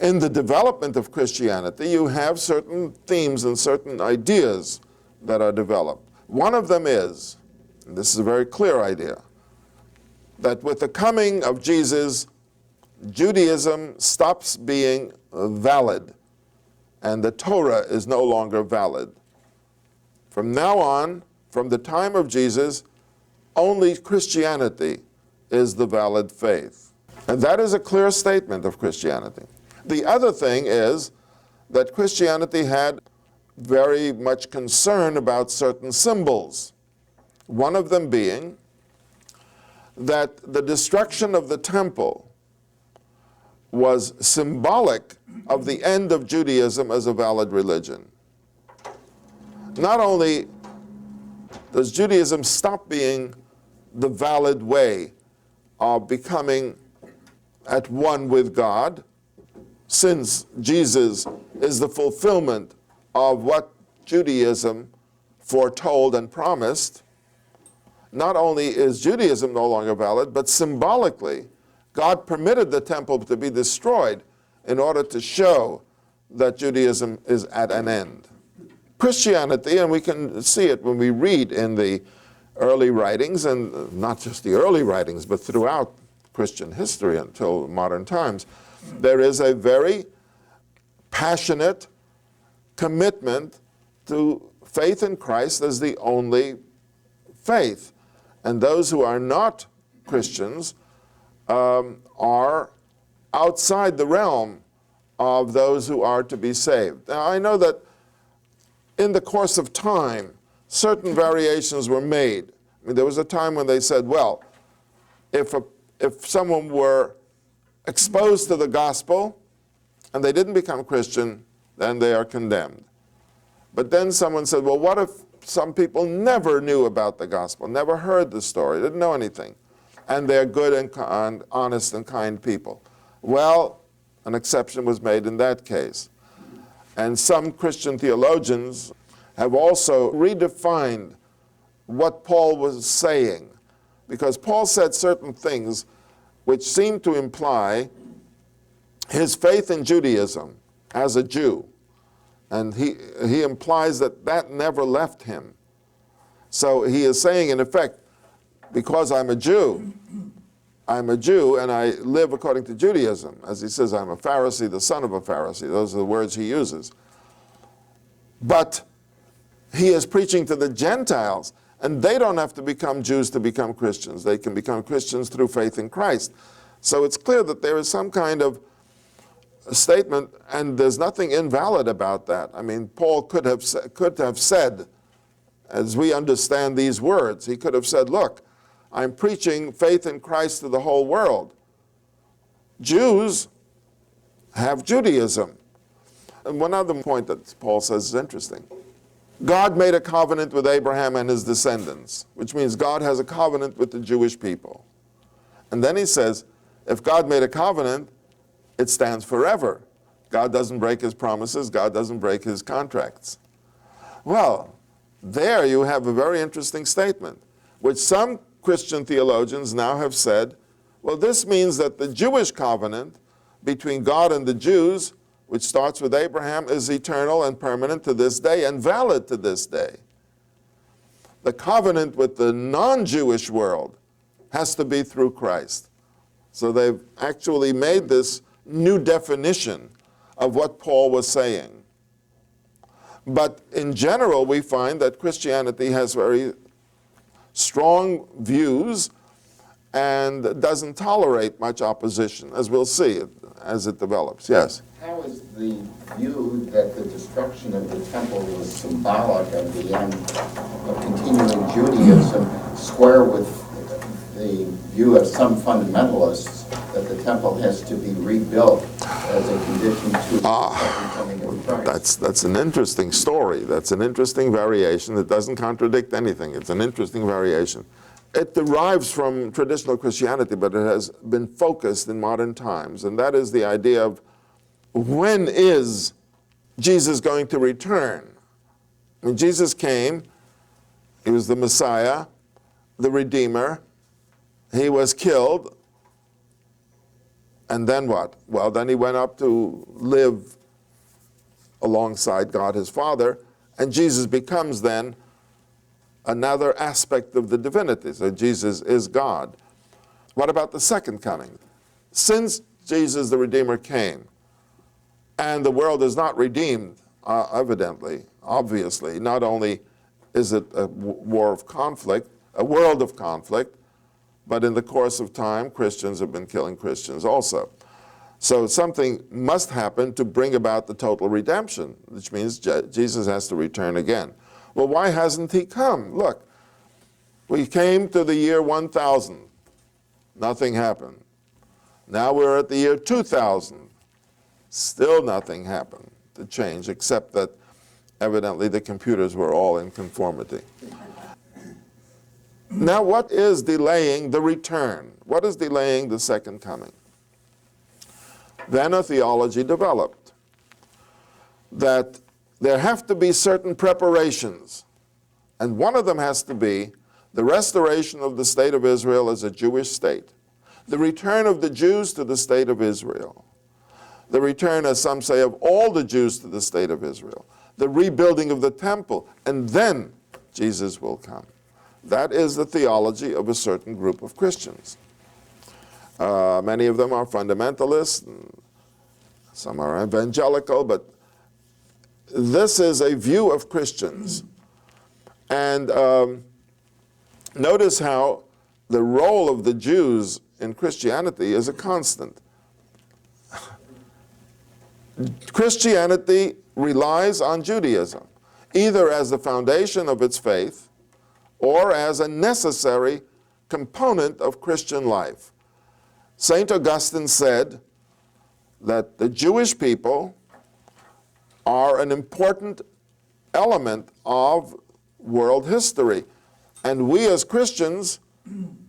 in the development of Christianity, you have certain themes and certain ideas that are developed. One of them is, and this is a very clear idea, that with the coming of Jesus, Judaism stops being valid, and the Torah is no longer valid. From now on, from the time of Jesus, only Christianity is the valid faith. And that is a clear statement of Christianity. The other thing is that Christianity had very much concern about certain symbols. One of them being that the destruction of the temple was symbolic of the end of Judaism as a valid religion. Not only does Judaism stop being the valid way of becoming at one with God, since Jesus is the fulfillment of what Judaism foretold and promised, not only is Judaism no longer valid, but symbolically, God permitted the temple to be destroyed in order to show that Judaism is at an end. Christianity, and we can see it when we read in the early writings, and not just the early writings, but throughout Christian history until modern times, there is a very passionate commitment to faith in Christ as the only faith. And those who are not Christians are outside the realm of those who are to be saved. Now, I know that in the course of time, certain variations were made. I mean, there was a time when they said, well, if someone were exposed to the gospel and they didn't become Christian, then they are condemned. But then someone said, well, what if some people never knew about the gospel, never heard the story, didn't know anything, and they're good and honest and kind people? Well, an exception was made in that case. And some Christian theologians have also redefined what Paul was saying, because Paul said certain things which seem to imply his faith in Judaism as a Jew. And he implies that that never left him. So he is saying, in effect, because I'm a Jew and I live according to Judaism. As he says, I'm a Pharisee, the son of a Pharisee. Those are the words he uses. But he is preaching to the Gentiles, and they don't have to become Jews to become Christians. They can become Christians through faith in Christ. So it's clear that there is some kind of statement, and there's nothing invalid about that. I mean, Paul could have said, as we understand these words, he could have said, look, I'm preaching faith in Christ to the whole world. Jews have Judaism. And one other point that Paul says is interesting. God made a covenant with Abraham and his descendants, which means God has a covenant with the Jewish people. And then he says, if God made a covenant, it stands forever. God doesn't break his promises. God doesn't break his contracts. Well, there you have a very interesting statement, which some Christian theologians now have said, well, this means that the Jewish covenant between God and the Jews, which starts with Abraham, is eternal and permanent to this day and valid to this day. The covenant with the non-Jewish world has to be through Christ. So they've actually made this new definition of what Paul was saying. But in general, we find that Christianity has very strong views and doesn't tolerate much opposition, as we'll see as it develops. Yes? How is the view that the destruction of the temple was symbolic of the end of continuing Judaism square with the view of some fundamentalists that the temple has to be rebuilt as a condition to the coming of Christ? That's an interesting story. That's an interesting variation. It doesn't contradict anything. It's an interesting variation. It derives from traditional Christianity, but it has been focused in modern times, and that is the idea of when is Jesus going to return? When Jesus came, he was the Messiah, the Redeemer. He was killed, And then what? Well, then he went up to live alongside God his Father, and Jesus becomes then another aspect of the divinity. So Jesus is God. What about the second coming? Since Jesus the Redeemer came, and the world is not redeemed, evidently, obviously, not only is it a war of conflict, a world of conflict, but in the course of time, Christians have been killing Christians also. So something must happen to bring about the total redemption, which means Jesus has to return again. Well, why hasn't he come? Look, we came to the year 1000. Nothing happened. Now we're at the year 2000. Still nothing happened to change, except that evidently the computers were all in conformity. Now, what is delaying the return? What is delaying the second coming? Then a theology developed that there have to be certain preparations, and one of them has to be the restoration of the state of Israel as a Jewish state, the return of the Jews to the state of Israel, the return, as some say, of all the Jews to the state of Israel, the rebuilding of the temple, and then Jesus will come. That is the theology of a certain group of Christians. Many of them are fundamentalists, and some are evangelical, but this is a view of Christians. And notice how the role of the Jews in Christianity is a constant. Christianity relies on Judaism, either as the foundation of its faith or as a necessary component of Christian life. St. Augustine said that the Jewish people are an important element of world history, and we as Christians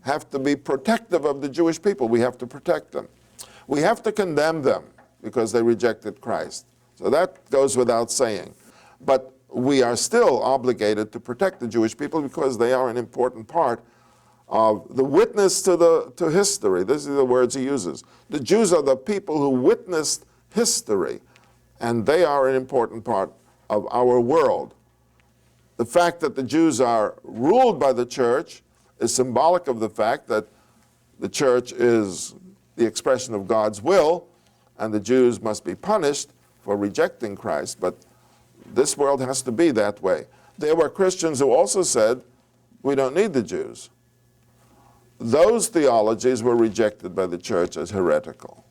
have to be protective of the Jewish people. We have to protect them. We have to condemn them because they rejected Christ. So that goes without saying. But we are still obligated to protect the Jewish people because they are an important part of the witness to history. These are the words he uses. The Jews are the people who witnessed history, and they are an important part of our world. The fact that the Jews are ruled by the church is symbolic of the fact that the church is the expression of God's will, and the Jews must be punished for rejecting Christ. But this world has to be that way. There were Christians who also said, we don't need the Jews. Those theologies were rejected by the church as heretical.